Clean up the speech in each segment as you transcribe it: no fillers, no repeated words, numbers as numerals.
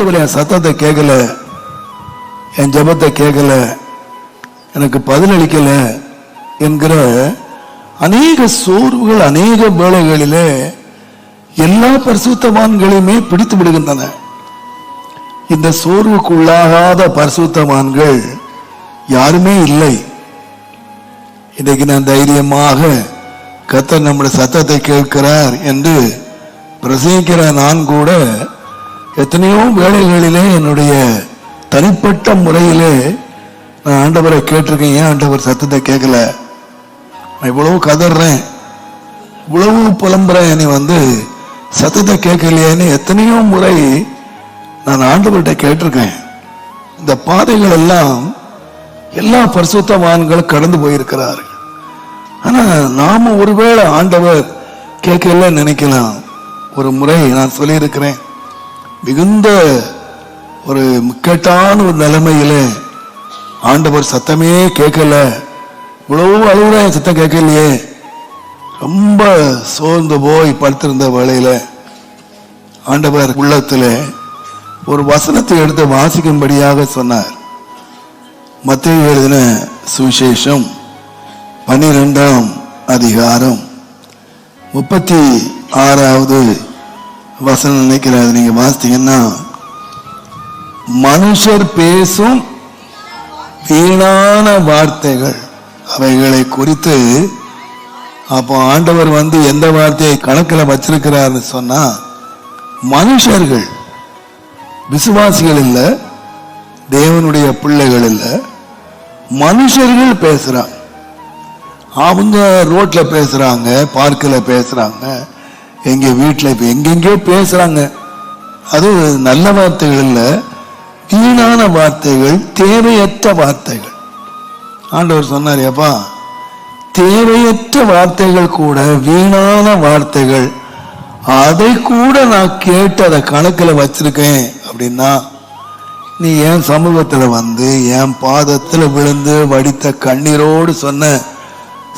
ஆண்டவர் என் சத்தத்தை கேட்கல, என் ஜெபத்தை கேட்கல, எனக்கு பதிலளிக்கல என்கிற அநேக சோர்வுகள் அநேக வேளைகளிலே எல்லா பரிசுத்தவான்களையுமே பிடித்து விடுகின்றன. இந்த சோர்வுக்குள்ளாகாத பரிசுத்தவான்கள் யாருமே இல்லை. இன்றைக்கு நான் தைரியமாக கர்த்தர் நம்முடைய சத்தத்தை கேட்கிறார் என்று பிரசங்கிக்கிற நான் கூட எத்தனையோ வேளைகளிலே என்னுடைய தனிப்பட்ட முறையிலே நான் ஆண்டவரை கேட்டிருக்கேன். ஏன் ஆண்டவர் சத்தத்தை கேட்கல? நான் இவ்வளவு கதறேன், இவ்வளவு புலம்புறேன், என்னை சத்தத்தை கேட்கலையேன்னு எத்தனையோ முறை நான் ஆண்டவர்கிட்ட கேட்டிருக்கேன். இந்த பாதைகள் எல்லாம் எல்லா பரிசுத்தவான்களும் கடந்து போயிருக்கிறார்கள். ஆனா நாம ஒருவேளை ஆண்டவர் கேட்கல நினைக்கலாம். ஒரு முறை நான் சொல்லியிருக்கிறேன், மிகுந்த ஒரு முக்கட்டான ஒரு நிலைமையில ஆண்டவர் சத்தமே கேட்கல, இவ்வளவு அழுகுற சத்தம் கேட்கலையே, ரொம்ப சோர்ந்து போய் படுத்திருந்த வேளையில ஆண்டவர் உள்ளத்துல ஒரு வசனத்தை எடுத்து வாசிக்கும்படியாக சொன்னார். மத்தேயு எழுதின சுவிசேஷம் 12ஆம் அதிகாரம் 36வது வசனம் நினைக்கிறாரு. நீங்க வாசித்தீங்கன்னா, மனுஷர் பேசும் வீணான வார்த்தைகள் அவைகளை குறித்து அப்போ ஆண்டவர் எந்த வார்த்தையை கணக்கில் வச்சிருக்கிறார்னு சொன்னா, மனுஷர்கள், விசுவாசிகள் இல்ல, தேவனுடைய பிள்ளைகள் இல்ல, மனுஷர்கள் பேசுறாங்க. அவங்க ரோட்ல பேசுறாங்க, பார்க்கில் பேசுறாங்க, எங்க வீட்டில் எங்கெங்கயோ பேசுறாங்க. அது நல்ல வார்த்தைகள் இல்ல, வீணான வார்த்தைகள், தேவையற்ற வார்த்தைகள். ஆண்டவர் சொன்னார், ஏப்பா தேவையற்ற வார்த்தைகள் கூட, வீணான வார்த்தைகள், அதை கூட நான் கேட்டு அதை கணக்கில் வச்சிருக்கேன் அப்படின்னா, நீ என் சமூகத்தில் என் பாதத்தில் விழுந்து வடித்த கண்ணீரோடு சொன்ன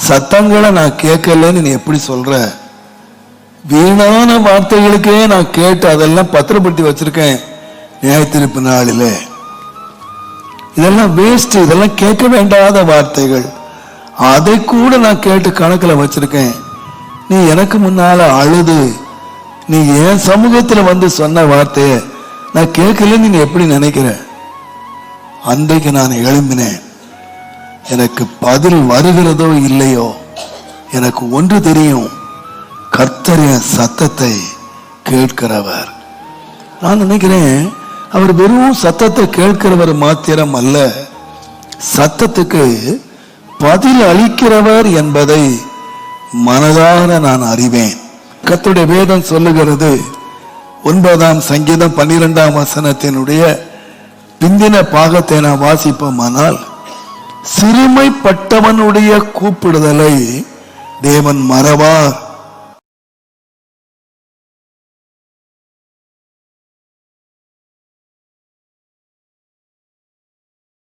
சத்தங்களை நான் கேட்கலன்னு நீ எப்படி சொல்ற? வீணான வார்த்தைகளுக்கே நான் கேட்டு அதெல்லாம் பத்திரப்படுத்தி வச்சிருக்கேன் நியாயத்தீர்ப்பு நாளில. இதெல்லாம் வேஸ்ட், இதெல்லாம் கேட்க வேண்டாத வார்த்தைகள், அதை கூட நான் கேட்டு கணக்கில் வச்சிருக்கேன். நீ எனக்கு முன்னால அழுது நீ என் சமூகத்தில் சொன்ன வார்த்தைய நான் கேட்கலன்னு நீ எப்படி நினைக்கிற? அன்றைக்கு நான் எழும்பினேன், எனக்கு பதில் வருகிறதோ இல்லையோ, எனக்கு ஒன்று தெரியும், கர்த்தர் என் சத்தத்தை கேட்கிறவர். நான் நினைக்கிறேன், அவர் வெறும் சத்தத்தை கேட்கிறவர் மாத்திரம் அல்ல, சத்தத்துக்கு பதில் அளிக்கிறவர் என்பதை மனதார நான் அறிவேன். கர்த்தருடைய வேதம் சொல்லுகிறது, 9ஆம் சங்கீதம் 12ஆம் வசனத்தினுடைய பிந்தின பாகத்தை நான் வாசிப்போமானால், சிறுமைப்பட்டவனுடைய கூப்பிடுதலை தேவன் மறவார்